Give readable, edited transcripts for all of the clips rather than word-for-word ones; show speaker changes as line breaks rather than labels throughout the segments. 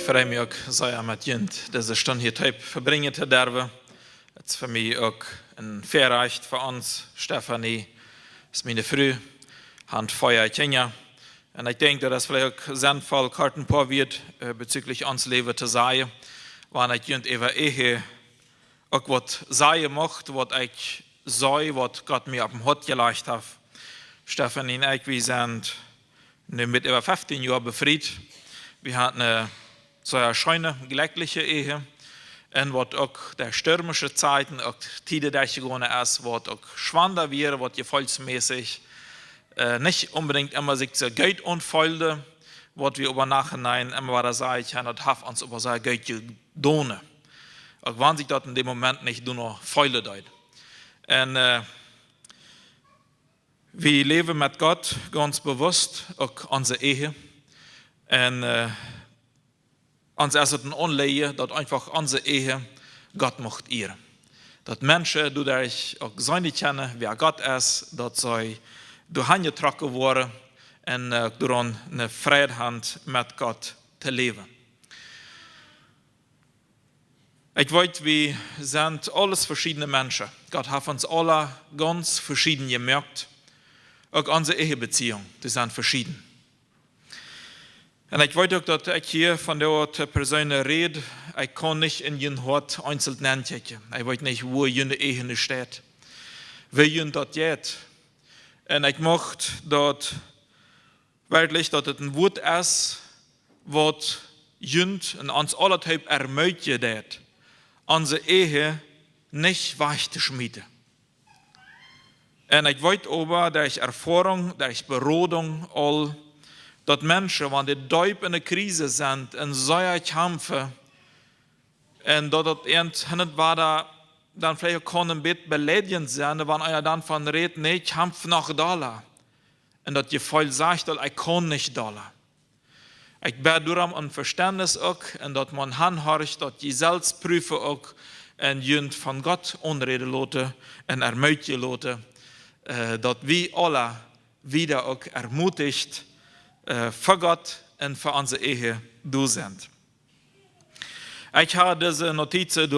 freue mich auch sehr mit Ihnen, diese Stunde hier verbringen zu dürfen. Es ist für mich auch ein Verrecht für uns. Stefanie ist meine Frau, hat 4 Kinder. Und ich denke, dass es vielleicht auch sinnvoll Karten paar wird, bezüglich uns Leben zu sagen, wenn ich Ihnen über Ehe auch was sagen möchte, was ich sage, was Gott mir auf dem Hut gelegt hat. Stefanie und ich, wir sind mit über 15 Jahren befreit. Wir hatten eine so schöne, glückliche Ehe. Und was auch der stürmische Zeiten, auch die gegangen ist, was auch schwander wäre, was gefühlsmäßig nicht unbedingt immer sich so Geld unfolgte, was wir über Nachhinein immer wieder sagen, das hat uns über so Geld gedohne. Auch wenn sich dort in dem Moment nicht nur noch Feule deut. Und wir leben mit Gott ganz bewusst, auch unsere Ehe. Und uns ist es ein Anliegen, dass einfach unsere Ehe Gott macht ihr. Dass Menschen, die auch seine kennen, wer Gott ist, dass sie durch ihn getroffen wurden und durch eine Freude haben, mit Gott zu leben. Ich weiß, wir sind alles verschiedene Menschen. Gott hat uns alle ganz verschieden gemerkt. Auch unsere Ehebeziehungen, die sind verschieden. Und ich weiß auch, dass ich hier von der Person rede, ich kann nicht in jeden Hort einzeln nennen. Ich weiß nicht, wo jene Ehe steht. Wie jene das geht. Und ich möchte dort wirklich, dass es ein Wort ist, was jünd und uns alle ermöglicht, unsere Ehe nicht weich zu schmieden. Und ich weiß aber, durch Erfahrung, durch Beratung, all, dass Menschen, wenn die Deub in der Krise sind, in so kämpfen, und dass das nicht war, da dann vielleicht kann ein bisschen beleidigend sein, wenn einer dann von redet, nee, ich kämpfe nach Dollar. Und das Gefühl sagt, ich kann nicht Dollar. Ich bete darum um Verständnis auch, und dass man anhört, dass die Selbstprüfe auch und jünd von Gott unreden lassen und ermöglichen lassen, dass wir alle wieder auch ermutigt, für Gott und für unsere Ehe du sind. Ich habe diese Notizen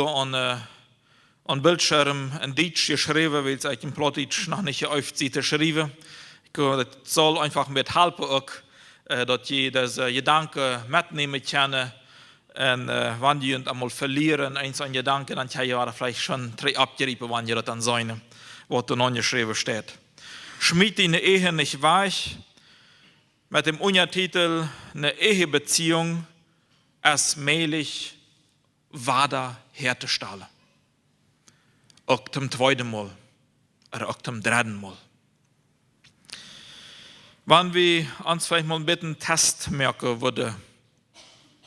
an Bildschirm in Deutsch geschrieben, weil ich in Plattdeutsch noch nicht oft geschrieben. Das soll einfach mit helfen, auch, dass ich diese Gedanken mitnehmen kann. Und wenn die einmal verlieren, einen Gedanken, dann kann ich vielleicht schon 3 abgerieben, wenn ihr das dann sein, was da noch geschrieben steht. Schmied deine Ehe nicht weich. Mit dem Untertitel eine Ehebeziehung ist möglich, weiter herzustellen. Auch zum 2. Mal oder auch zum 3. Mal. Wenn wir uns vielleicht mal ein bisschen einen Test merken würde,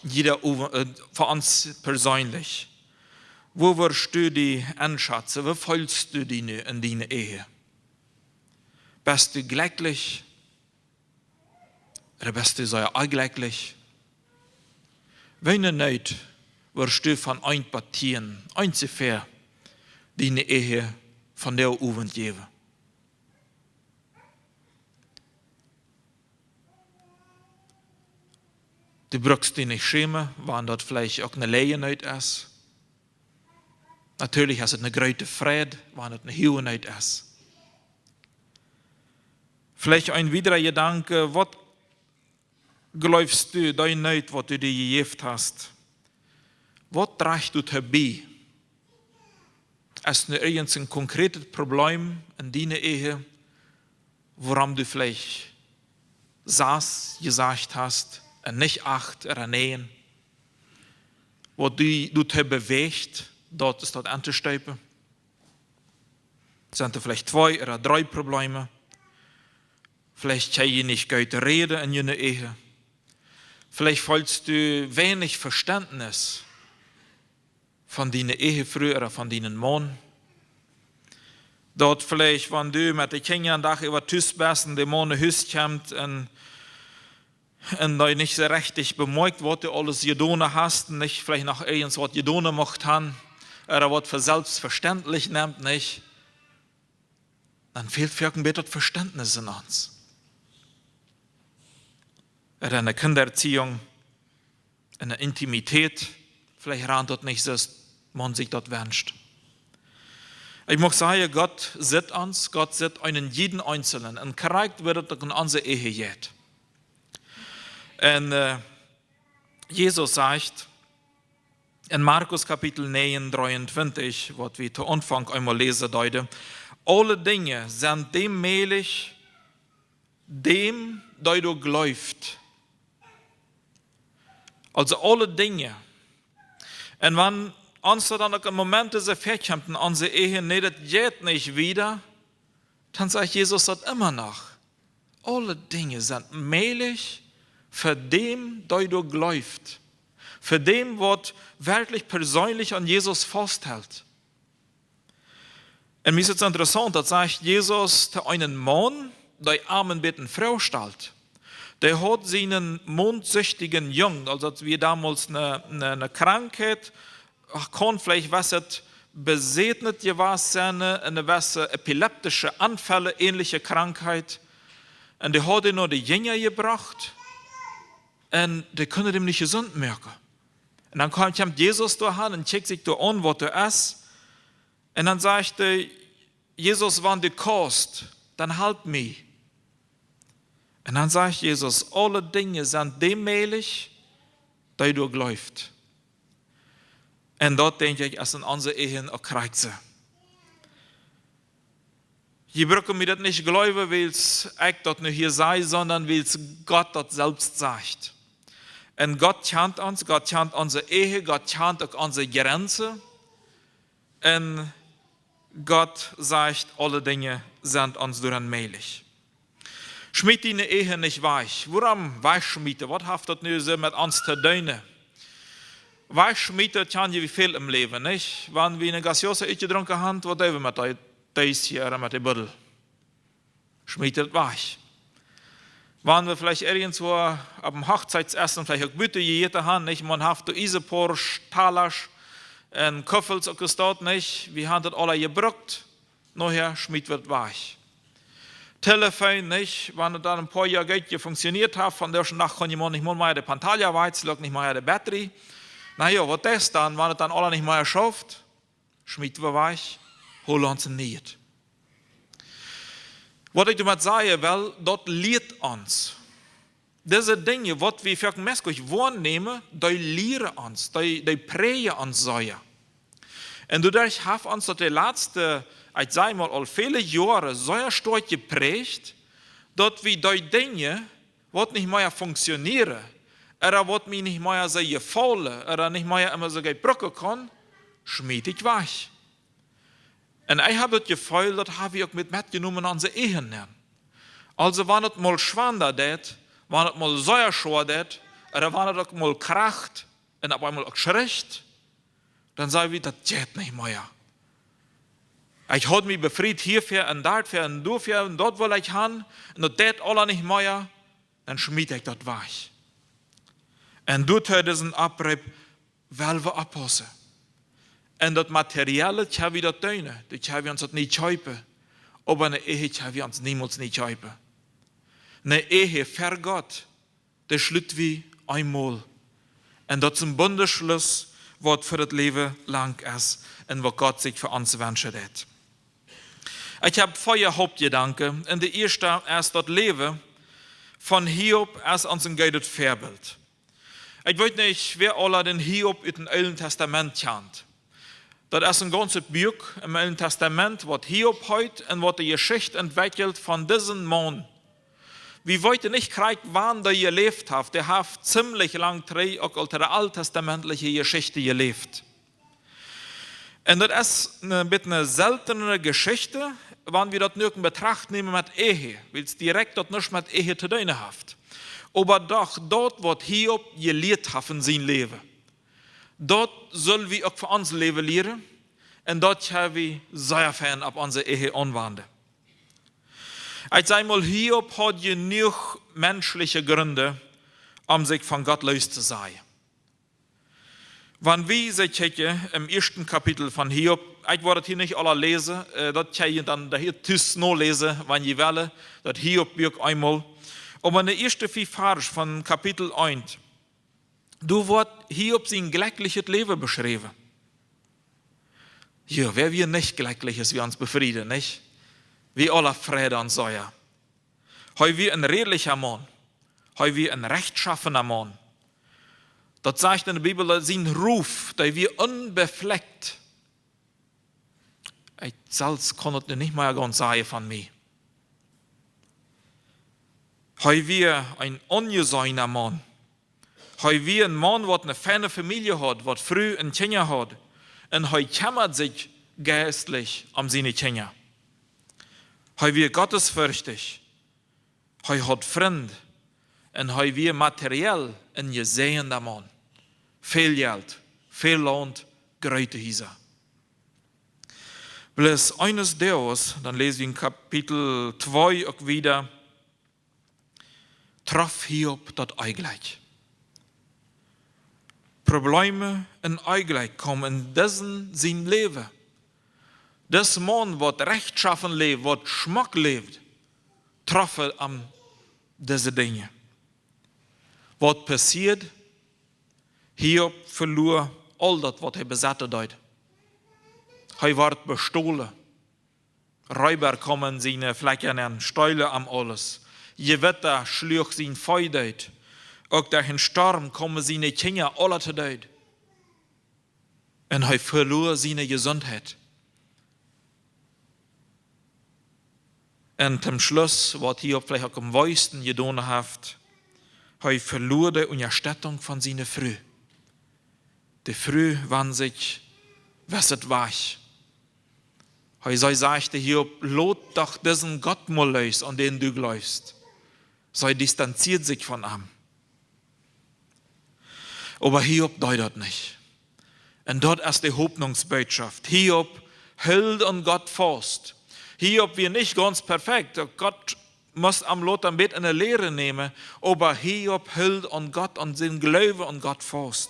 jeder für uns persönlich, wo würdest du die einschätzen, wie fühlst du dich in deiner Ehe? Bist du glücklich? Oder bist du sehr unglücklich? Wenn nicht, wirst du von ein Partien, ungefähr, deine Ehe von der Abend geben. Du brauchst dich nicht schämen, wenn das vielleicht auch eine Lehenheit ist. Natürlich ist es eine große Freude, wenn es eine Hohenheit ist. Vielleicht ein weiterer Gedanke, was glaubst du, dein Neid, was du dir gegeben hast, was trägst du dabei? Ist nur irgendein konkretes Problem in deiner Ehe, woran du vielleicht gesagt hast, und nicht acht oder nähen, wo du te bewegt, dort ist dort anzusteipen. Sind da vielleicht 2 oder 3 Probleme? Vielleicht kann je nicht gut reden in deiner Ehe. Vielleicht fühlst du wenig Verständnis von deiner Ehe früher oder von deinem Mann. Dort vielleicht, wenn du mit den Kindern Tag über Tüß bist und der Mann in Haus kommt und du nicht so richtig bemerkt, was du alles getan hast, und nicht vielleicht noch irgendwas, was getan macht haben, oder was für selbstverständlich nimmt, nicht, dann fehlt vielleicht ein bisschen Verständnis in uns. Oder eine Kindererziehung, eine Intimität, vielleicht rahnt das nicht so, man sich das wünscht. Ich muss sagen, Gott sieht uns, Gott sieht einen jeden Einzelnen und kriegt wird das in unsere Ehe jetzt. Und Jesus sagt in Markus Kapitel 9, 23, was wir zu Anfang einmal lesen deuten, alle Dinge sind dem mählich, dem, der du glaubst. Also alle Dinge. Und wenn uns dann auch im Moment diese verkommt in unsere Ehe, nee, das geht nicht wieder, dann sagt Jesus das immer noch. Alle Dinge sind mählich für dem, der du glaubst. Für dem, was wirklich persönlich an Jesus festhält. Und mir ist es interessant, dass sagt Jesus zu einem Mann, der armen bitten Frau stellt. Der hat seinen mondsüchtigen Jungen, also wie damals eine Krankheit, kann vielleicht was es besegnet gewesen sein, eine was epileptische Anfälle, ähnliche Krankheit. Und der hat ihn nur die Jünger gebracht und die können ihm nicht gesund merken. Und dann kommt Jesus dahin und checkt sich da an, was er ist. Und dann sagt er, Jesus, wenn du kommst, dann halt mich. Und dann sagt Jesus, alle Dinge sind dem mählich, die du glaubst. Und dort denke ich, als in unsere Ehen auch kriegt sie. Je brauchen mir das nicht glauben, weil es ich dort nicht hier sei, sondern weil es Gott dort selbst sagt. Und Gott kennt uns, Gott kennt unsere Ehe, Gott kennt auch unsere Grenzen. Und Gott sagt, alle Dinge sind uns daran mählich. Schmied die Ehe nicht weich. Warum weich schmieden? Was hat das nun so mit uns zu tun? Weich schmieden kann je wie viel im Leben, nicht? Wenn wir eine gaseöse getrunken haben, was tun wir mit das hier, mit dem Buddel? Schmiedet weich. Wenn wir vielleicht irgendwo auf dem Hochzeitsessen vielleicht auch Büte gegessen haben, nicht? Man hat da Isepor, Talasch, und Köffels auch gestaut, nicht? Wir haben das alle gebrückt, nachher schmied wird weich. Telefon nicht, wenn es dann ein paar Jahre geht, funktioniert hat, von der Nacht kann jemand nicht mehr die Pantalla weizen, nicht mehr die Batterie. Naja, was das dann, wenn es dann alle nicht mehr schafft, schmied wir weich, holen uns nicht. Was ich damit sage, weil dort lehrt uns. Diese Dinge, was wir für menschlich wahrnehmen, die lehren uns, die prägen uns sehr. Und dadurch hat uns das die letzten, ich sage mal, all viele Jahre sehr stark geprägt, dass wir die Dinge, die nicht mehr funktionieren, oder was mir nicht mehr so gefallen, oder nicht mehr immer so gebrochen kann, schmied ich weich. Und ich habe das Gefühl, das habe ich auch mitgenommen in unsere Ehen. Also wenn es mal schwander wird, wenn es mal sehr schwer wird, oder wenn es auch mal kracht und auf einmal auch schreckt, dann sagen wir, das geht nicht mehr. Ich habe mich befreit hierfür und dafür und dafür und dort will ich hin und das geht alle nicht mehr, dann schmiede ich das weich. Und durch diesen Abrieb wollen wir abpassen. Und das Materielle, das haben wir das tun, das haben wir uns das nicht kaufen. Aber eine Ehe haben wir uns niemals nicht kaufen. Eine Ehe für Gott, das schließt wir einmal. Und das ist ein Bundesschluss, was für das Leben lang ist und was Gott sich für uns wünscht hat. Ich habe vier Hauptgedanken. Und der erste ist das Leben von Hiob als unser gutes Vorbild. Ich weiß nicht, wer alle den Hiob aus dem Alten Testament kennt. Das ist ein ganzes Buch im Alten Testament, was Hiob heute und was die Geschichte entwickelt von diesem Mann. Wir wollten nicht kriegen, wann der gelebt hat. Der hat ziemlich lang auch unter der alttestamentlichen Geschichte gelebt. Und das ist ein bisschen eine seltene Geschichte, wenn wir das nur in Betracht nehmen mit Ehe, weil es direkt dort nicht mit Ehe zu tun hat. Aber doch, dort, was Hiob gelehrt hat in seinem Leben, dort sollen wir auch für uns Leben lernen und dort haben wir sehr fern auf unsere Ehe anwenden. Ich sage mal, Hiob hat genug menschliche Gründe, um sich von Gott los zu sein. Wenn wir sich checken, im ersten Kapitel von Hiob, ich werde hier nicht alle lesen, das kann ich dann hier tüß noch lesen, wenn ihr wollt, das Hiob-Buch einmal. Aber in der ersten 4 Vers von Kapitel 1, Du wird Hiob sein glückliches Leben beschrieben. Ja, wer wir nicht glücklich ist, wir uns befrieden, nicht? Wie aller Friede und Säuer. Heu wir ein redlicher Mann. Heu wir ein rechtschaffener Mann. Das sagt in der Bibel, sein Ruf, der wir unbefleckt. Ich selbst kann es nicht mal ganz sagen von mir. Heu wir ein ungesäuner Mann. Heu wir ein Mann, der eine feine Familie hat, der früh ein Kinder hat. Und heu kümmert sich geistlich um seine Kinder. Heu wir gottesfürchtig. Heu hat Freund. Und heu wir materiell ein gesehender Mann. Viel Geld, viel Land, große Häuser. Bloß eines Tages, dann lesen wir in Kapitel 2 auch wieder, traf Hiob das Eingleich. Probleme in Eingleich kommen in diesem sein Leben. Das Mann, was rechtschaffen lebt, was Schmack lebt, traf an diese Dinge. Was passiert? Hiob verlor all das, was er besatte hat. Er ward bestohlen. Räuber kommen seine Flecken an, Stäule am alles. Gewitter schlug sein Feuer dort. Auch durch den Sturm kommen seine Kinder alle zu dort. Und er verlor seine Gesundheit. Und zum Schluss, was Hiob vielleicht auch am meisten getan hat, er verlor die Unterstützung von seiner Früh. Die Früh waren sich, was es war. Er sagte Hiob, lot doch diesen Gott mal los, an den du glaubst. Er distanziert sich von ihm. Aber Hiob deutet nicht. Und dort ist die Hoffnungsbotschaft. Hiob hält an Gott fest. Hiob wir nicht ganz perfekt. Gott muss am Lot ein bisschen eine Lehre nehmen. Aber Hiob hält an Gott, an seinen Glauben an Gott fest.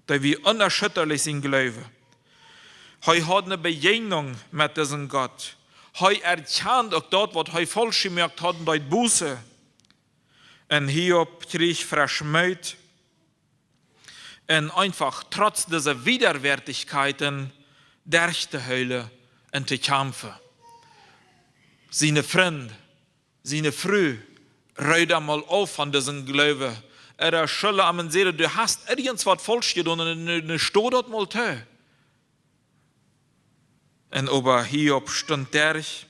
Da wir unerschütterlich sind Glaube. Er hat eine Begegnung mit diesem Gott. Er erkennt auch dort, was er falsch gemacht hat, und dort Buße. Und Hiob kriegt verschmäht. Und einfach trotz dieser Widerwärtigkeiten durch die Hölle und die Kämpfe. Seine Freunde, seine Frau, rührt einmal auf von diesem Glauben. Er schülle am Seele, du hast irgendwas falsch getan und steh dort mal zu. Und aber Hiob stund durch.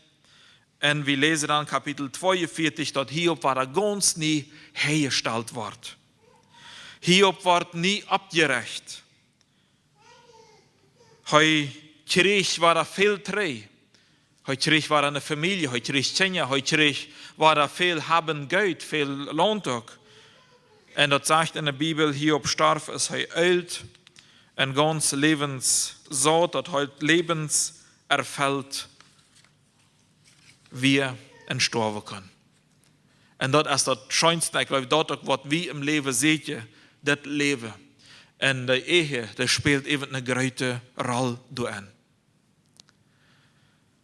Und wir lesen dann Kapitel 42, dort Hiob war ganz nie hergestellt worden. Hiob ward nie abgerecht. Er krieg war viel Treu. Er krieg war eine Familie, er krieg Kinder, er krieg war viel haben Geld, viel Lohntag. Und das sagt in der Bibel, Hiob starb, ist er alt, ein ganz Lebenssaat, das halt lebenserfüllt, wir entstorben können. Und das ist das Schönste, ich glaube, dort, was wir im Leben sehen, das Leben. Und die Ehe, das spielt eben eine große Rolle durch.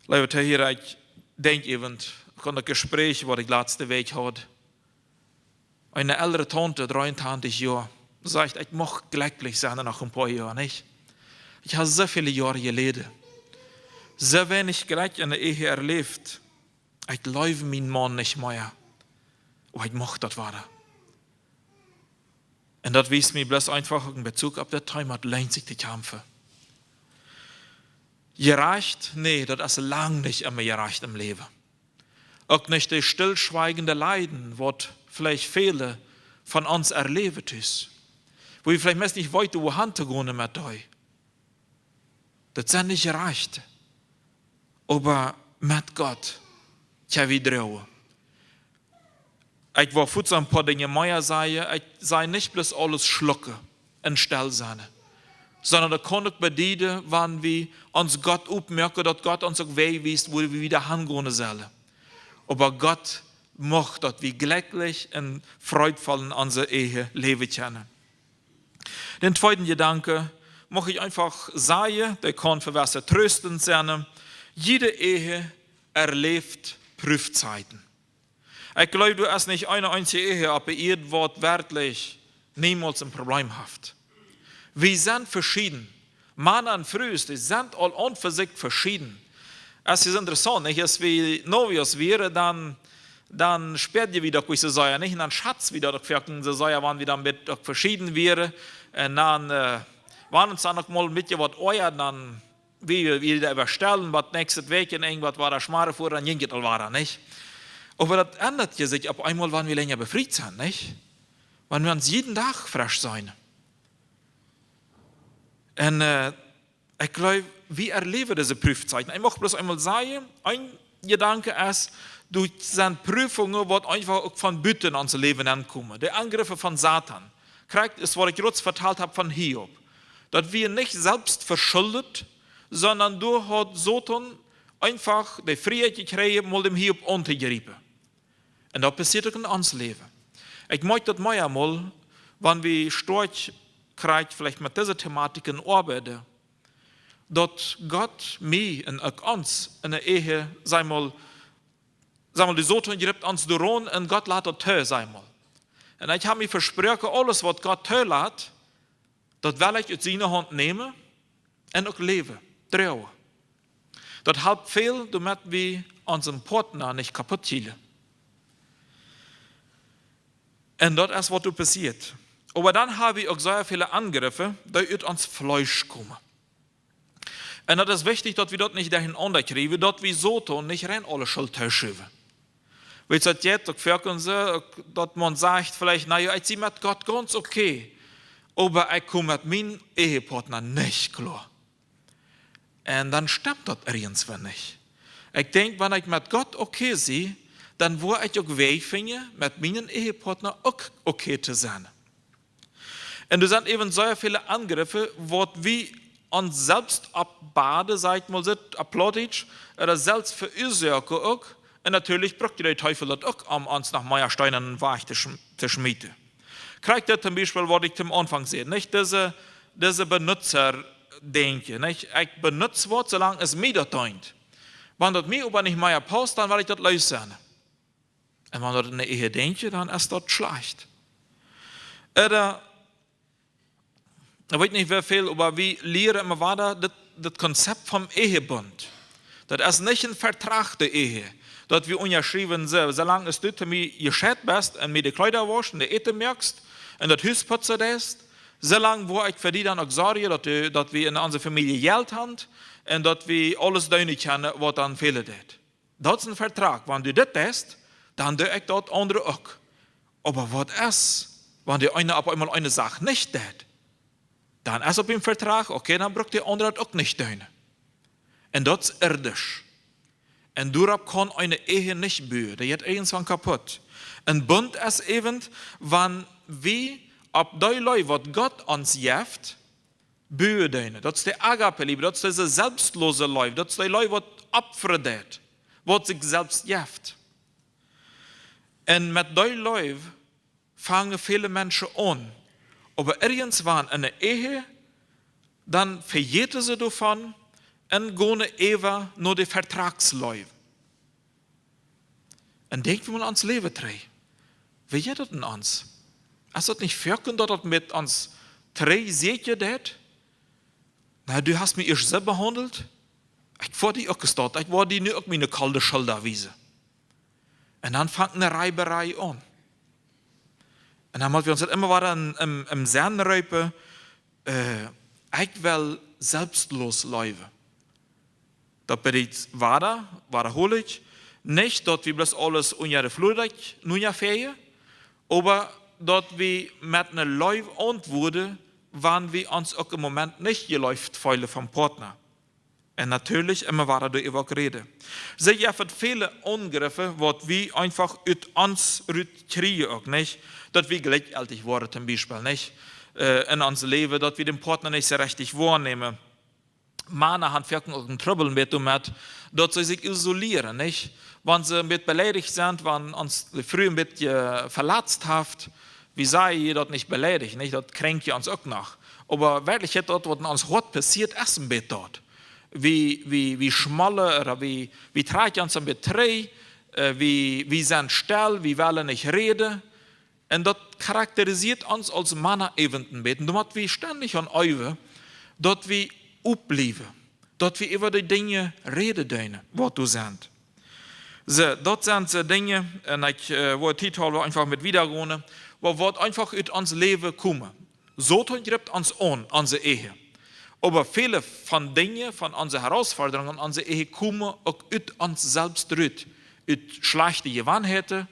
Liebe hier, ich denke eben an das Gespräch, das ich letzte Woche hatte. Eine ältere Tante, 23 Jahre, sagt, ich möchte glücklich sein nach ein paar Jahren, nicht? Ich habe so viele Jahre gelitten. So wenig Glück in der Ehe erlebt. Ich glaube meinen Mann nicht mehr. Aber ich möchte das weiter. Und das wies mir bloß einfach in Bezug auf das Thema, lohnt sich die Kämpfe. Gereicht? Nee, das ist lang nicht immer gereicht im Leben. Auch nicht die stillschweigende Leiden, was vielleicht viele von uns erlebt ist. Wo wir vielleicht nicht weiter wo Hand gehen mit euch. Das sind nicht gereicht. Aber mit Gott, ich habe wieder. Ich war futz ein paar Dinge mehr sagen, ich sei nicht bloß alles schlucken und still sein. Sondern da kann ich bedienen, wenn wir uns Gott aufmerken, dass Gott uns auch wehwiest, wo wir wieder hingehen sollen. Aber Gott macht, dass wir glücklich und freudvoll in unserer Ehe leben können. Den zweiten Gedanke möchte ich einfach sagen, der kann für was tröstend sein. Jede Ehe erlebt Prüfzeiten. Ich glaube, du hast nicht eine einzige Ehe, aber ihr Wort wörtlich niemals ein Problem habt. Wir sind verschieden. Männer und Frauen, die sind all an für sich verschieden. Es ist interessant, nicht? Als wir Novios wären, dann sperrt ihr wieder, wie sie sagen, nicht? Und dann Schatz wieder, sie sagen, wann wir dann mit verschieden wären. Und dann, waren uns dann noch mal mit was euer, dann, wie wir wieder überstellen, was nächstes Weg in irgendwas war, der Schmare vor, dann ging es all war, nicht? Aber das ändert sich ab einmal, wenn wir länger befreit sind, nicht? Wenn wir uns jeden Tag frisch sein. Und ich glaube, wir erleben diese Prüfzeiten. Ich möchte bloß einmal sagen, ein Gedanke ist, durch seine Prüfungen, die einfach auch von Bütten an unser Leben ankommen. Die Angriffe von Satan. Kriegt ist, was ich kurz verteilt habe von Hiob. Dass wir nicht selbst verschuldet, sondern durch hat Satan einfach die Freiheit gekriegt, mal dem Hiob untergerieben. Und das passiert auch in unserem Leben. Ich möchte das mal einmal, wenn wir Storch kriegt, vielleicht mit dieser Thematik arbeiten, dass Gott mir und auch uns in der Ehe, sei mal die Satan gibt uns daran und Gott lässt das tun, sei mal. Und ich habe mir versprochen, alles, was Gott tun lässt, das will ich aus seiner Hand nehmen und auch leben, trauen. Das hilft viel, damit wir unseren Partner nicht kaputt spielen. Und das ist, was passiert. Aber dann habe ich auch sehr viele Angriffe, die aus uns Fleisch kommen. Und das ist wichtig, dass wir das nicht dahin unterkriegen, dass wir so tun, nicht rein alle Schuld schieben. Weil es jetzt auch dass man sagt, vielleicht, naja, ich sehe mit Gott ganz okay, aber ich komme mit meinem Ehepartner nicht klar. Und dann stimmt das irgendwann nicht. Ich denke, wenn ich mit Gott okay sehe, dann wo ich auch Weg finde, mit meinem Ehepartner auch okay zu sein. Und es sind eben so viele Angriffe, wo wir uns selbst abbaden, sagt man, applaudisch, oder selbst verursachen auch. Und natürlich braucht der Teufel das auch, um uns nach Meiersteinen Weich zu schmieden. Kriegt ihr zum Beispiel, was ich zum Anfang sehe, nicht diese Benutzer denke, nicht? Ich benutze was, solange es mir das dient. Wenn das mir aber nicht mehr passt, dann will ich das lösen. Und wenn das in der Ehe denke, dann ist das schlecht. Oder, ich weiß nicht, wie viel, aber wir lernen immer weiter das Konzept vom Ehebund. Das ist nicht ein Vertrag der Ehe. Dass wir unterschrieben sind, solange es du mir gescheit bist und mir die Kleider waschen, die Eten merkst und das Haus putzen lässt, solange wo ich für die dann auch sorge, dass wir in unserer Familie Geld haben und dass wir alles tun können, was dann fehlt. Das ist ein Vertrag. Wenn du das tust, dann tue ich das andere auch. Aber was ist, wenn die eine auf einmal eine Sache nicht tut? Dann ist auf dem Vertrag, okay, dann braucht die andere das auch nicht tun. Und das ist irdisch. Und darauf kann eine Ehe nicht bauen. Die geht irgendwann kaputt. Ein Bund ist eben, wenn wir ab die Leute, was Gott uns gibt, bauen. Das ist die Agape-Liebe, das ist diese selbstlose Leute, das ist die Leute, was abfredet, was sich selbst gibt. Und mit die Leute fangen viele Menschen an. Aber irgendwann in der Ehe, dann verjährten sie davon, und gehen Eva nur die Vertragsleute. Und denken wir mal ans Leben drei. Wie geht das denn uns? Ist das nicht verken, dass das mit uns drei seht ihr das? Na, du hast mich erst selber behandelt. Ich war die auch gestartet. Ich war die nur auch meine kalte Schulterwiese. Und dann fängt eine Reiberei an. Und dann haben wir uns immer wieder im Sinn reipen, ich will selbstlos leben. Das bedeutet wiederhole ich, nicht, dass wir bloß alles unflutig nun fähig, aber dass wir mit einer Leute antworten, wenn wir uns auch im Moment nicht geläuft fühlen vom Partner. Und natürlich immer weiter darüber reden. Sie haben viele Angriffe, was wir einfach aus uns kriegen auch nicht, dass wir gleichzeitig werden zum Beispiel nicht in unserem Leben, dass wir den Partner nicht so richtig wahrnehmen. Männer haben wirklich auch einen Trouble mit, dass sie sich isolieren, nicht? Wenn sie mit beleidigt sind, wenn uns früher mit verletzt habt, wie sei ihr das nicht beleidigt, nicht? Das kränkt ja uns auch noch. Aber wirklich, dort, was uns heute passiert, ist ein Bett dort. Wie schmalle, oder wie trägt uns ein Betrei, wie sind still, wie wollen nicht reden. Und das charakterisiert uns als Männer eben beten. Dort wir ständig an Euwe, dort wir upblieben, dort wir über die Dinge reden dürfen, was du sind. So, dort sind so Dinge, und ich wollte Titel einfach mit wiedergehen, wo einfach in uns Leben kommen. So gibt uns an, unsere Ehe. Aber viele von Dingen, von unseren Herausforderungen, unsere Ehe kommen auch aus uns selbst raus. Aus schlechten Gewohnheiten,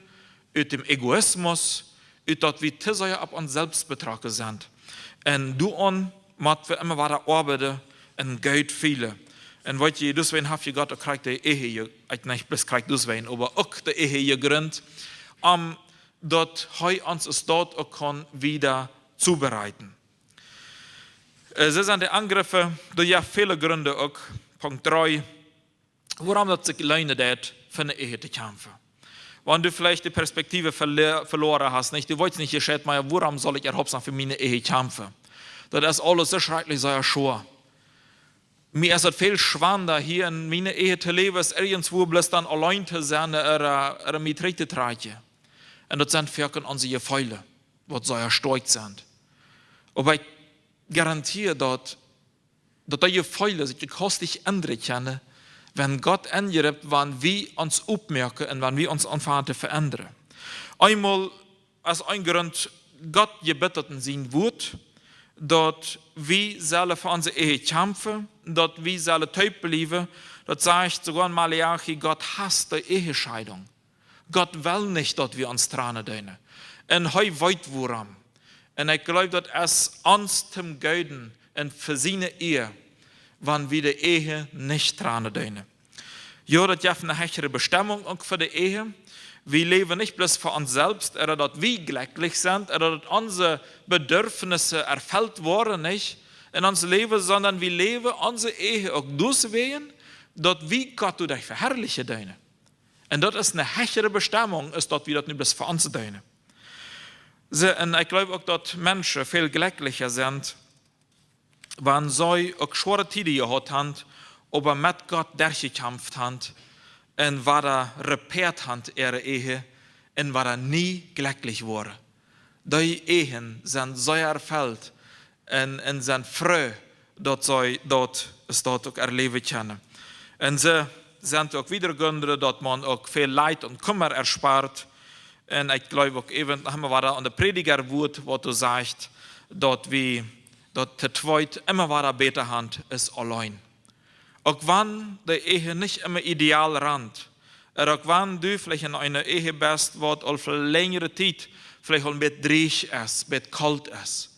aus dem Egoismus, aus das wir zu sehr auf uns selbst betragen sind. Und du an, müssen wir immer weiter arbeiten und Geld viele. Und weil je deswegen habe ich Gott auch kriegt die Ehe, nicht bloß kriegt deswegen, aber auch die Ehe gegründet, dort heu uns es dort auch kann wieder zubereiten. Sie sind die Angriffe, da ja viele Gründe auch. Punkt 3, warum das sich lohnt, für eine Ehe zu kämpfen. Wenn du vielleicht die Perspektive verloren hast, nicht, du wolltest nicht gescheit, warum soll ich überhaupt für meine Ehe kämpfen? Das ist alles so schrecklich, so ja schon. Mir ist es viel schwander, hier in meiner Ehe zu leben, als irgendwo bloß dann allein zu sein, oder mit Richte zu tragen. Und das sind für unsere Gefühle, die so ja stark sind. Aber ich garantiere dort, dass die Gefühle sich kostig ändern können, wenn Gott angreift, wenn wir uns aufmerken und wenn wir uns anfangen zu verändern. Einmal als ein Grund, Gott gebettet in sein Wort, dass wir sollen für unsere Ehe kämpfen, dass wir sollen treu bleiben. Das sagt sogar in Malachi, Gott hasst die Ehescheidung. Gott will nicht, dass wir uns trennen dürfen. Und er weiß woran. Und ich glaube, dass es uns zum Göden und für seine Ehe, wenn wir die Ehe nicht trennen dürfen. Ja, das ist eine höhere Bestimmung auch für die Ehe. Wir leben nicht bloß für uns selbst, oder dass wir glücklich sind, oder dass unsere Bedürfnisse erfüllt worden nicht in unserem Leben, sondern wir leben unsere Ehe auch deswegen, dass wir Gott durch verherrlichen dürfen. Und das ist eine höhere Bestimmung, ist, dass wir das nicht bloß für uns dürfen. Und ich glaube auch, dass Menschen viel glücklicher sind, wenn sie auch schwere Zeiten gehabt haben, aber mit Gott durchgekämpft haben, und war da repariert hat ihre Ehe, und war da nie glücklich wurde. Die Ehen sind so erfüllt und sind froh, dass sie dort auch erleben können. Und sie sind auch wieder Gründe, dass man auch viel Leid und Kummer erspart. Und ich glaube auch eben, haben wir da an der Predigerwut, wo du sagst, dass wir, dass der Zweit immer weiter besser Hand ist allein. Auch wenn die Ehe nicht immer ideal rannt, oder auch wenn du vielleicht in einer Ehe bist, wo es für längere Zeit vielleicht ein bisschen dreich ist, ein bisschen kalt ist,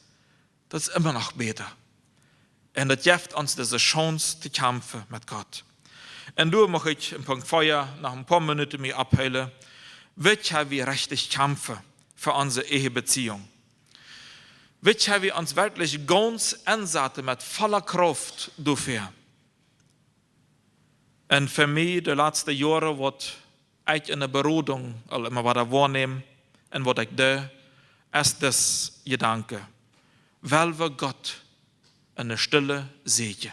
das ist immer noch besser. Und das gibt uns diese Chance zu kämpfen mit Gott. Und du möchte ich im Punkt Feuer nach ein paar Minuten mir abheilen, wie wir richtig kämpfen für unsere Ehebeziehung. Wie wir uns wirklich ganz einsetzen mit voller Kraft dafür. Und für mich, die letzten Jahre, was ich in der Beratung immer wieder wahrnehme und was ich da, ist das Gedanke, weil wir Gott in der Stille sehen,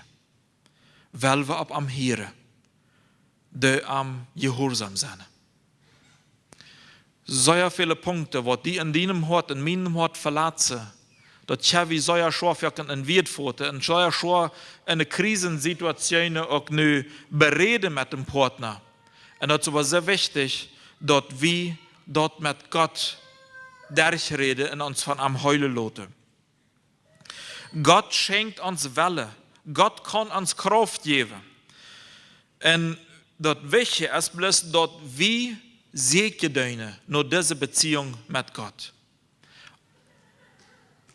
weil wir am Hören, die am Gehorsam sind. So viele Punkte, wo die in deinem Hort, in meinem Hort verlassen, dass wir so schwer in Wirtfoten und so schwer in einer Krisensituation auch nu bereden mit dem Partner. Und das ist aber sehr wichtig, dass wir dort mit Gott durchreden und uns von am Heulen lassen. Gott schenkt uns Welle. Gott kann uns Kraft geben. Und das Wichtige ist bloß, dass wir segnen nur diese Beziehung mit Gott.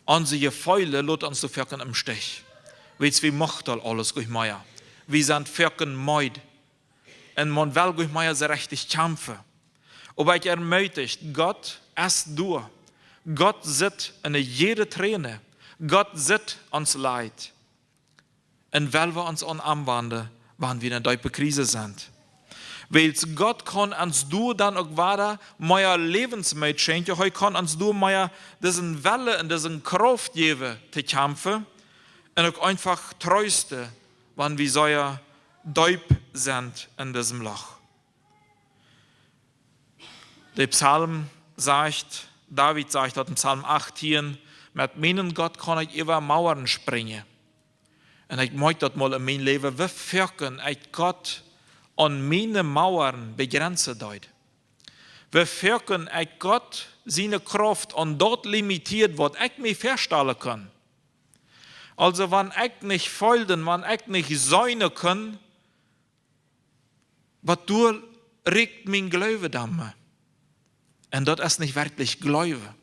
Unsere Gefühle lassen uns so firken im Stich. Weet wie macht alles gut Meier? Wir sind firken meid. Und man will gut Meier so richtig kämpfen. Aber ich ermutigt, Gott ist du. Gott sieht in jede Träne. Gott sieht uns Leid. Und weil wir uns anwenden, wenn wir in einer tiefen Krise sind. Weil Gott kann uns du dann auch weiter mehr Lebensmittel schenken. Er kann uns du mehr diesen Welle und diesen Kraft geben, zu kämpfen. Und auch einfach trösten, wenn wir so tief sind in diesem Loch. Der Psalm sagt, David sagt dort in Psalm 18, mit meinem Gott kann ich über Mauern springen. Und ich möchte das mal in mein Leben, wie wirken ich Gott an meine Mauern begrenzen deut. Wie wirken ich Gott seine Kraft an dort limitiert, was ich mir vorstellen kann. Also wenn ich nicht folgen, wenn ich nicht sein kann, was du regt mein Glaube damme. Und das ist nicht wirklich Glaube.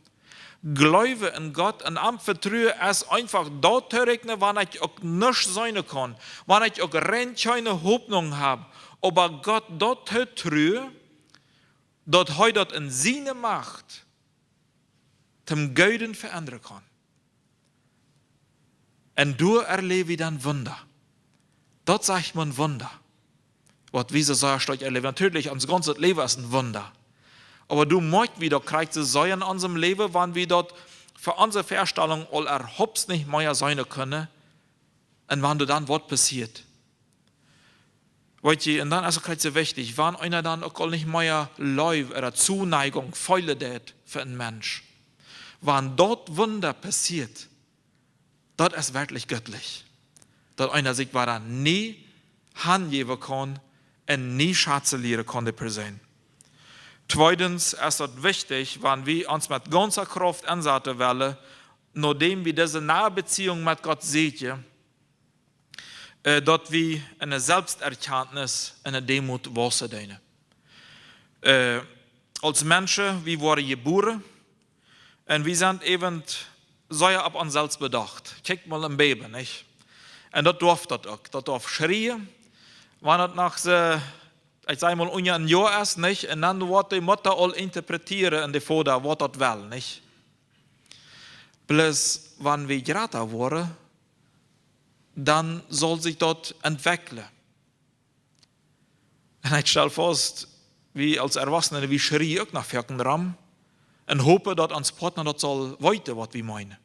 Glaube in Gott und am Vertrauen ist einfach dort rechnen, wenn ich auch nicht sein kann, wenn ich auch keine Hoffnung habe, aber Gott dort vertraue, dort heute dort in seine Macht zum Guten verändern kann. Und du erlebst dann Wunder. Dort sagt man Wunder. Was diese Säuerstoff erleben. Natürlich, unser ganzes Leben ist ein Wunder. Aber du möchtest wieder kriegst du Säuer in unserem Leben, wenn wir dort für unsere Vorstellung all erhobst nicht mehr sein können. Und wenn du dann was passiert. Weißt du, und dann ist es so wichtig, wenn einer dann auch nicht mehr Läuft oder Zuneigung, Freude hat für einen Mensch. Wenn dort Wunder passiert, das ist wirklich göttlich. Dass einer sich war nie hingeben kann und nie schatzelieren kann, die Person. Zweitens ist es wichtig, wenn wir uns mit ganzer Kraft ansetzen wollen, nachdem wir diese nahe Beziehung mit Gott sehen, dass wir eine Selbsterkenntnis, eine Demut wachsen dürfen. Als Menschen, wir wurden geboren und wir sind eben sehr ab uns selbst bedacht. Check mal ein Baby, nicht? Und das darf das auch. Das darf schreien, wenn das nach so, ich sage mal, ein Jahr ist, nicht? Und dann wird die Mutter all interpretieren in die Vater, was das will, nicht? Bloß, wenn wir gerade wurden, dann soll sich dort entwickeln. Und ich stelle fest, wie als Erwachsene, wie schreien auch nach Firken Ram und hoffen, dass uns Partner das soll weiter, was wir meinen.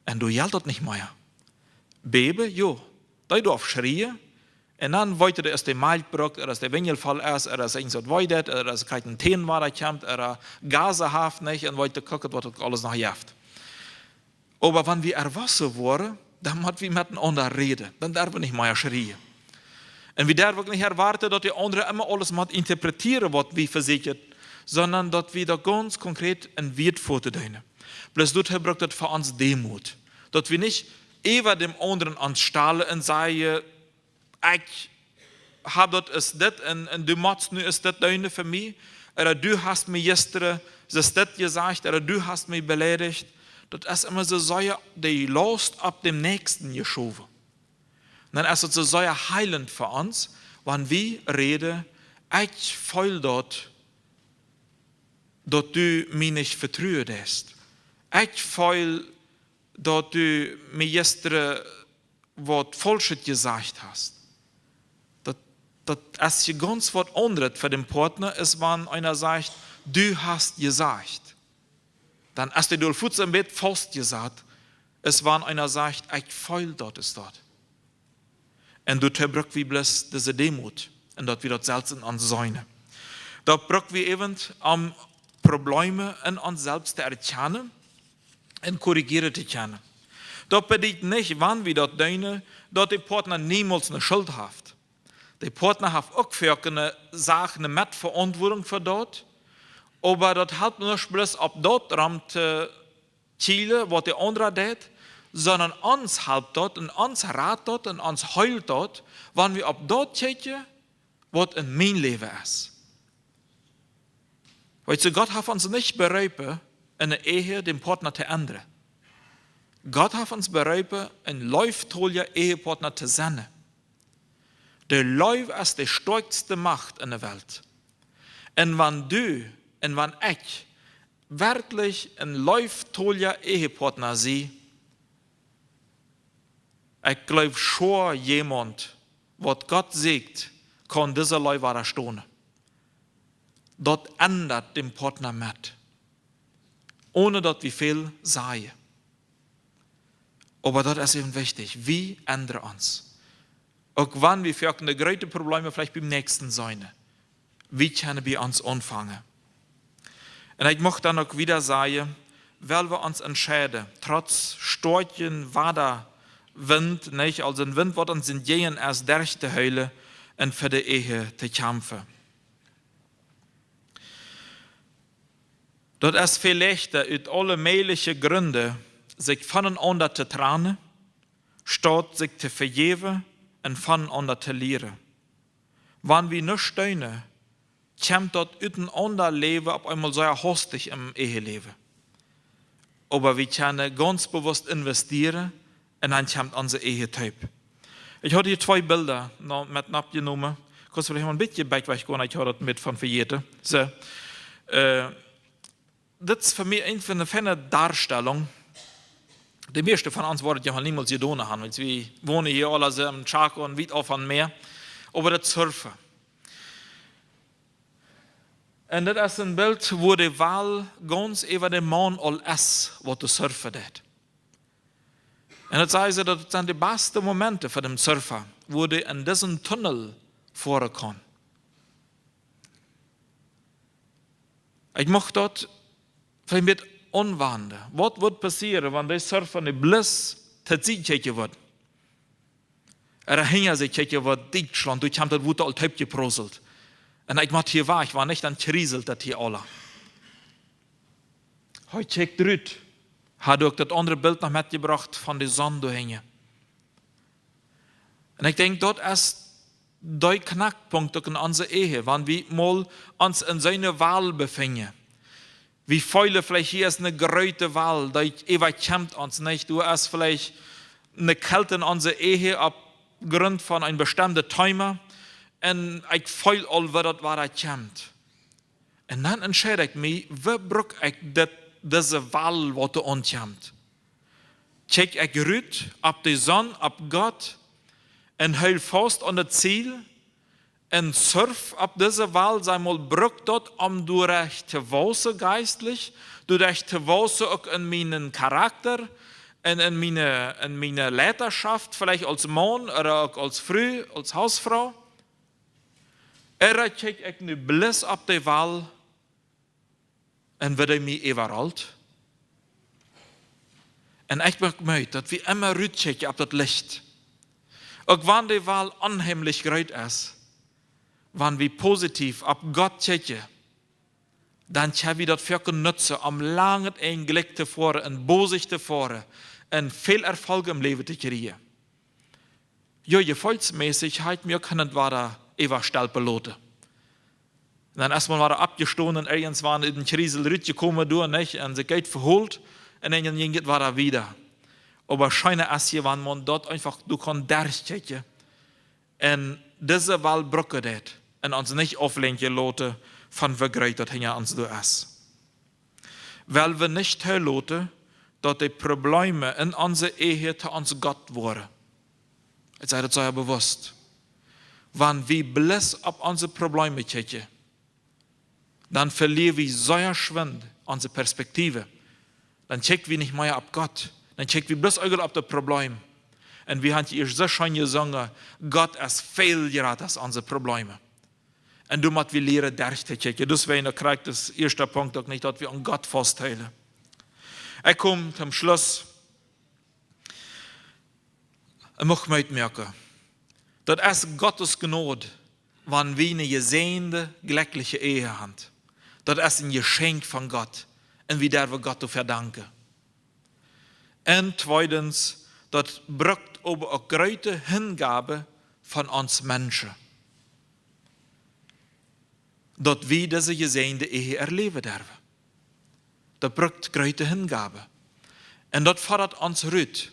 Und du yellt das nicht mehr. Baby, jo, da darf schreien, und dann weiter der erste Maltbrück, oder der Wingelfall ist, oder das irgendwas weiter, oder das kein Teen war, der kommt, oder Gase haft nicht, und weiter gucken, was das alles noch jaft. Aber wenn wir erwachsen wurden, dann müssen wir miteinander reden. Dann darf wir nicht mehr schreien. Und wir dürfen nicht erwarten, dass die anderen immer alles interpretieren, was wir versichert, sondern dass wir da ganz konkret ein Wert vorstellen. Bloß dort braucht das für uns Demut. Dass wir nicht über dem anderen anstellen und sagen, ich habe das ist das und du machst nur ist das deine für mich. Oder du hast mir gestern das gesagt, oder du hast mich beleidigt. Das ist immer so sehr, die Last ab dem Nächsten geschoben. Und dann ist es so sehr heilend für uns, wenn wir reden, ich fühle dort, dass du mich nicht vertrauen hast. Ich fühle, dass du mir gestern was Falsches gesagt hast. Das ist ganz was anderes für den Partner, ist, wenn einer sagt, du hast gesagt. Dann hast du Fuß im Bett fast gesagt, es war einer sagt, ich fühle dort ist dort. Und du brauchst wie bloß diese Demut, und dort wird das selbst in uns sein. Da brauchen wir eben Probleme in uns selbst zu erkennen und korrigieren zu können. Das bedeutet nicht, wenn wir dort deinen, dass der Partner niemals eine Schuld hat. Der Partner hat auch für eine Sache eine Mitverantwortung für dort. Aber das hat nicht bloß ab dort rammt Ziele, was der andere tut, sondern uns helpt dort und uns rat dort und uns heult dort, wenn wir ab dort checken, was in mein Leben ist. Weißt du, Gott hat uns nicht berufen, in der Ehe den Partner zu ändern. Gott hat uns berufen, einen läuftolligen Ehepartner zu senden. Der Läuf ist die stärkste Macht in der Welt. Und wenn du und wenn ich wirklich ein läuftolliger Ehepartner sehe, ich glaube schon jemand, was Gott sagt, kann dieser Läuf stehen. Dort ändert den Partner mit. Ohne dass wir viel sagen. Aber das ist eben wichtig. Wie ändern uns? Auch wenn wir für eine große Probleme vielleicht beim nächsten sein. Wie können wir uns anfangen? Und ich möchte dann auch wieder sagen, weil wir uns entscheiden, trotz Storchen, Wader, Wind, nicht? Also ein Wind wird uns in jenen erst durch die Hölle und für die Ehe zu kämpfen. Dort ist vielleicht aus alle möglichen Gründe, sich voneinander zu trennen, statt sich zu vergeben und voneinander zu lernen. Wenn wir nicht stehen, kommt dort miteinander Leben auf einmal sehr hastig im Eheleben. Aber wir können ganz bewusst investieren und dann kommt unser Ehetyp. Ich habe hier 2 Bilder mit abgenommen. Kannst du vielleicht mal ein bisschen weggehen, ich habe das mit von verjährte. So. Das ist für mich einfach eine feine Darstellung. Die meisten von uns wollen ja niemals hier tun haben, weil wir wohnen hier alle so im Chaco und weit auf am Meer. Aber das Surfen. Und das ist ein Bild, wo die Wahl ganz über den Mann all ist, was du surfen hat. Und das heißt, das sind die besten Momente für den Surfer, wo die in diesem Tunnel vorkommen. Ich möchte dort vielleicht mit umwandern. Was wird passieren, wenn der Surfer nicht bliss tatsächlich wird? Hinter sich wird Deutschland, durch haben das wurde all Typ geproselt. Und ich mach hier war, ich war nicht an kriselt das hier alle. Heute checkt drüt. Hat auch das andere Bild noch mitgebracht von der Sonne hängen. Und ich denke, dort ist der Knackpunkt in unserer Ehe, wenn wir mal uns in seine Wahl befinden. Wie viele vielleicht hier ist eine große Wahl, die überkommt uns nicht. Du hast vielleicht eine Kälte in unserer Ehe aufgrund von einem bestimmten Timer. Und ich fühle all, was das war, das kommt. Und dann entscheide ich mich, wie brauche ich diese Wahl, was da kommt. Check ich rüt, ab die Sonne, ab Gott, und heil fast an das Ziel, und surf ab diese Wahl, sei mal brück dort, du recht zu wachsen geistlich, du recht zu wachsen auch in meinen Charakter, und in meine Leiterschaft, vielleicht als Mann oder auch als Frau, als Hausfrau. Check ich nu bliss ab die Wahl, und werde mich überall. Und ich möchte, dass wir immer rütchecken ab das Licht. Auch wenn die Wahl unheimlich groß ist, wenn wir positiv ab Gott checken, dann können wir das für nutzen, um lange ein Glück zu fahren, ein Bosig zu fahren, und viel Erfolg im Leben zu kriegen. Ja, gefühlsmäßig hat mir können war da überstell beloten. Und dann erstmal war er abgestohlen und irgendwann waren in den Krisel rütgekommen durch, nicht? Und sie geht verholt, und dann war er wieder. Aber scheine es hier, wenn man dort einfach, du kannst durchchecken. Und diese Wahl brücke das. Und uns nicht auflenken lassen, von wie groß das hinter uns ist. Weil wir nicht lassen, dass die Probleme in unserer Ehe zu uns Gott wurden. Ich sage das sehr bewusst. Wenn wir bliss auf unsere Probleme checken, dann verlieren wir sehr schwind unsere Perspektive. Dann checken wir nicht mehr ab Gott. Dann checken wir bloß auf das Problem. Und wir haben hier so schön gesungen, Gott ist viel gerade als unsere Probleme. Und du musst wir lernen, durchzuchecken. Deswegen kriegt das erste Punkt auch nicht, dass wir an Gott festhalten. Ich komme zum Schluss. Ich möchte mitmerken, das ist Gottes Gnade, wenn wir eine gesegnete, glückliche Ehe haben. Das ist ein Geschenk von Gott. Und wir dürfen Gott dafür danken. Und zweitens, das braucht aber auch große Hingabe von uns Menschen. Dass wir diese gesegnete Ehe erleben dürfen. Das braucht große Hingabe. Und das fordert uns rüt.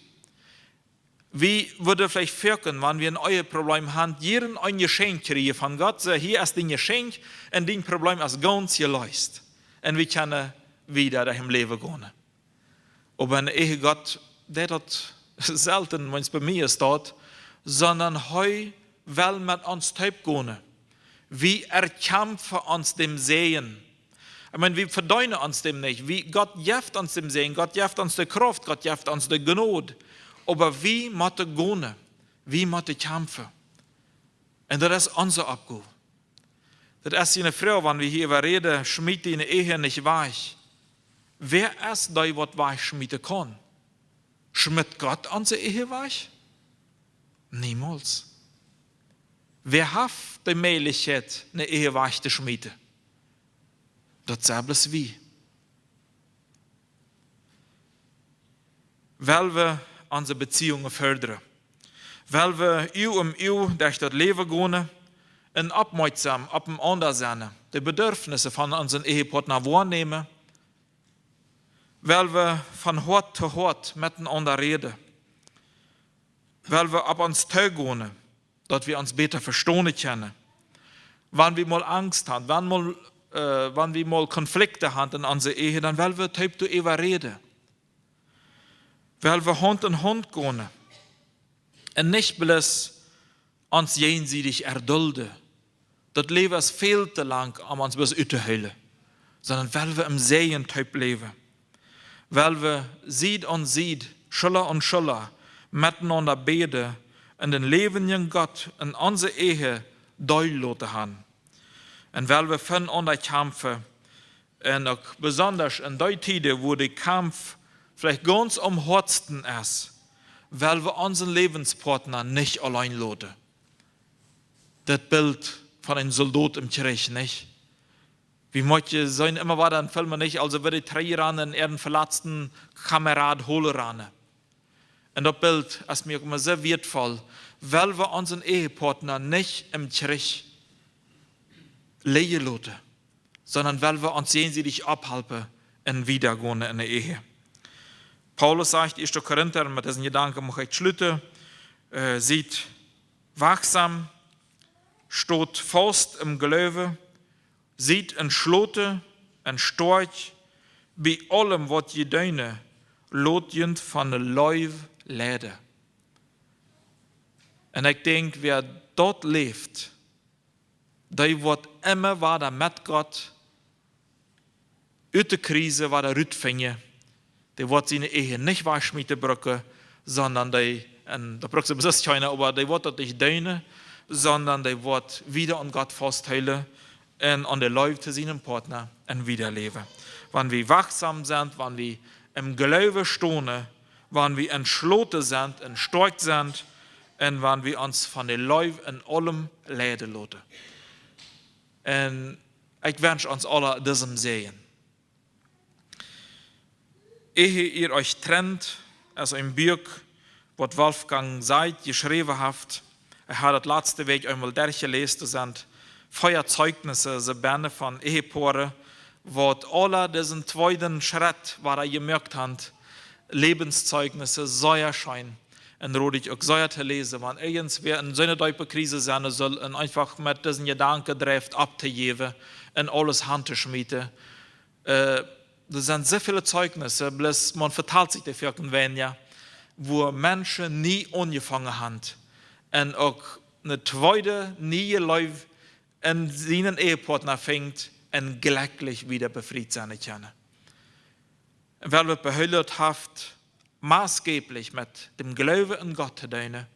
Wie würde vielleicht wirken, wenn wir ein euer Problem haben, jeden ein Geschenk kriegen von Gott, so hier ist ein Geschenk und dein Problem ist ganz gelöst. Und wir können wieder im Leben gehen. Aber in Ehe Gott, der das selten, wenn es bei mir steht, sondern heu will mit uns Typ gehen. Wir erkämpfen uns dem Sehen. Ich meine, wir verdeuten uns dem nicht. Gott gibt uns dem Sehen, Gott gibt uns die Kraft, Gott gibt uns die Gnade. Aber wie müssen wir gehen? Wie müssen wir kämpfen? Und das ist unsere Aufgabe. Das ist eine Frau, wenn wir hier über reden, schmied die eine Ehe nicht weich. Wer ist da, was weich schmieden kann? Schmied Gott unsere Ehe weich? Niemals. Wer hat die Möglichkeit, eine Ehe weich zu schmieden? Das selbst wie. Weil wir unsere Beziehungen fördern. Weil wir durch das Leben gehen und aufmerksam auf den anderen sein, die Bedürfnisse von unseren Ehepartner wahrnehmen, weil wir von Hort zu Hort miteinander reden, weil wir auf uns gehen, dass wir uns besser verstehen können, wenn wir mal Angst haben, wenn wir mal Konflikte haben in unserer Ehe, dann weil wir darüber reden, weil wir Hand in Hand gehen und nicht bloß uns jenseitig erdulden. Das Leben ist viel zu lang, um uns bis uitzuheulen, sondern weil wir im Sehen leben. Weil wir Sied und Sied, Schüler und Schüler miteinander beten und den lebenden Gott in unsere Ehe deutlich haben. Und weil wir voneinander kämpfen, und auch besonders in der Zeit, wo der Kampf vielleicht ganz am härtesten ist, weil wir unseren Lebenspartner nicht allein lassen. Das Bild von einem Soldat im Krieg, nicht? Wie manche sagen immer wieder in Filmen nicht, also würde ich 3 Jahre in ihren verletzten Kamerad holen ran. Und das Bild ist mir immer sehr wertvoll, weil wir unseren Ehepartner nicht im Krieg leben lassen, sondern weil wir uns jenseitig abhalten und wiedergehen in der Ehe. Paulus sagt, 1. Korinther, mit diesen Gedanken muss ich schließen, sieht wachsam, steht fest im Glaube, sieht en Schlote, en Storch, bei allem, was je deine, lotjend van de Leib leiden. En ik denk, wer dort leeft, die wordt immer weiter mit Gott, uit de Krise weiter uitvingen, die wordt seine Ehe nicht waschmieten brücken, sondern die, en da brückt sie besitzt keiner, aber die wordt dort nicht deine, sondern die wordt wieder an Gott festhalten, und an der Leib zu seinem Partner und wiederleben. Wenn wir wachsam sind, wenn wir im Glaube stehen, wenn wir entschlossen sind und stark sind, und wenn wir uns von der Leib in allem leiden lassen. Und ich wünsche uns alle diesem sehen. Ehe ihr euch trennt, also im Buch, was Wolfgang Seid geschrieben hat, hat das letzte Weg einmal durchgelesen, das sind Feuerzeugnisse, so Bände von Ehepaaren, wo alle diesen zweiten Schritt, was gemerkt hat, Lebenszeugnisse, Säuerschein, und rot ich auch Säuer zu lesen, wenn irgendwer in so einer tiefen Krise sein soll, und einfach mit diesen Gedanken trifft, abzugeben, und alles Hand zu schmieden. Das sind sehr viele Zeugnisse, bloß man verteilt sich dafür irgendwann, ja, wo Menschen nie angefangen haben, und auch eine zweite, nie Leute in seinen Ehepartner fängt und glücklich wieder befriedigt sein kann. Weil wir behüllt haft, maßgeblich mit dem Glauben in Gott zu dienen,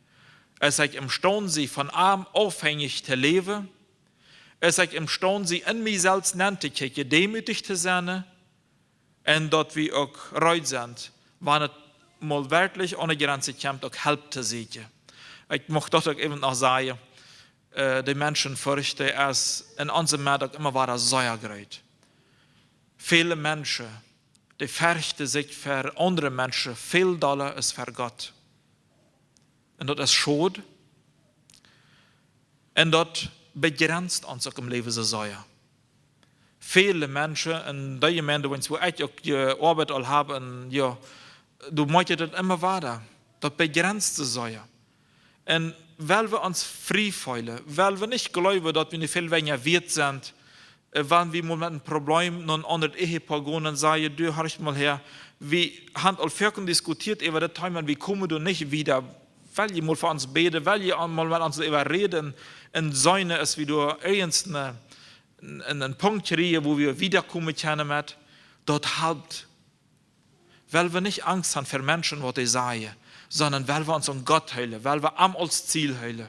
es ist imstande, sie von arm aufhängig zu leben, es ist imstande, sie in mich selbst nannte Kirche demütig zu sein, und dort wir auch reut sind, wenn es mal wirklich ohne Grenze kommt, auch Hilfe zu sehen. Ich möchte doch eben noch sagen, die Menschen fürchten, es in unserem Meldung immer weiter Säuergerät. Viele Menschen, die fürchten sich für andere Menschen viel doller als für Gott. Und das ist schade. Und das begrenzt uns auch im Leben so sehr. Viele Menschen in der Gemeinde, wo ich auch die Arbeit all habe, ja, du möchtest das immer weiter. Das begrenzt so sehr. Und weil wir uns frei fühlen, weil wir nicht glauben, dass wir nicht viel weniger wert sind, wenn wir mit einem Problem nun an das Ehepaar gehen und sagen, du, hörst mal her, wir haben all Völker diskutiert über das Thema, wie kommen du nicht wieder, weil ihr mal für uns beten, weil ihr mal mit uns über reden, und Säune ist, wie du einen Punkt kriegen, wo wir wiederkommen können mit, dort halt, weil wir nicht Angst haben für Menschen, was die sagen, sondern weil wir uns an Gott heilen, weil wir am als Ziel heilen.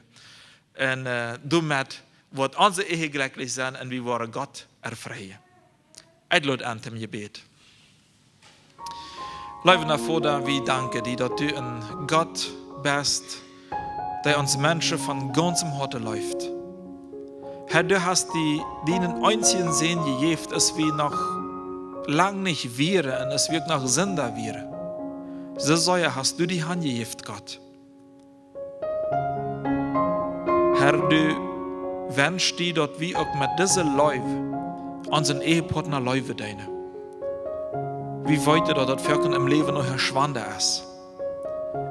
Und damit wird unsere Ehe glücklich sein und wir wollen Gott erfreien. Ich lade an zum Gebet. Liebe Vater, wir danken dir, dass du ein Gott bist, der uns Menschen von ganzem Herzen läuft. Herr, du hast deinen einzigen Sinn gegeben, dass wir noch lang nicht wären und es wird noch Sünder wären. So sehr hast du die Hand gegeben, Gott. Herr, du wünschst dir, dass wir auch mit diesem Leben unseren Ehepartner leben deinen. Wie weit dass das Wirken im Leben noch verschwunden ist.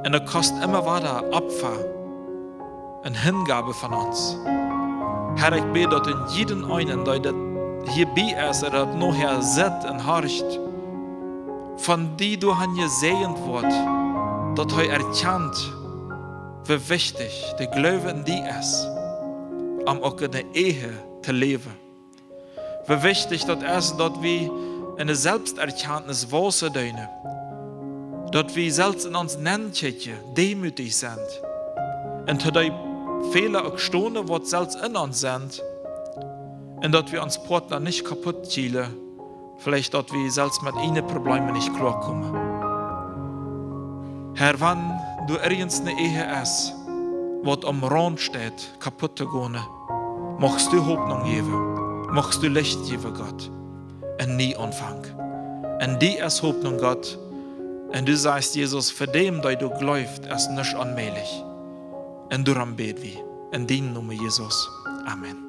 Und es kostet immer weiter Opfer und Hingabe von uns. Herr, ich bete, dass in jedem einen, der hierbei ist, der nachher sitzt und horcht, von die du han gesegnet wird, dass er erkennt, wie wichtig der Glaube in die ist, um auch in der Ehe zu leben. Wie wichtig das ist, dass wir eine Selbsterkenntnis wachsen dürfen, dass wir selbst in uns Nenntchen demütig sind und dass die Fehler auch stunden, die selbst in uns sind, und dass wir uns Partner nicht kaputt zielen, vielleicht, dass wir selbst mit ihnen Problemen nicht klarkommen. Herr, wenn du irgendeine eine Ehe ist, was am Rand steht, kaputt zu gehen, machst du Hoffnung geben, machst du Licht geben, Gott, und nie Anfang. Und die ist Hoffnung, Gott, und du sagst, Jesus, für dem, der du glaubst, ist nicht unmöglich. Und darum beten wir. In deinem Namen, Jesus. Amen.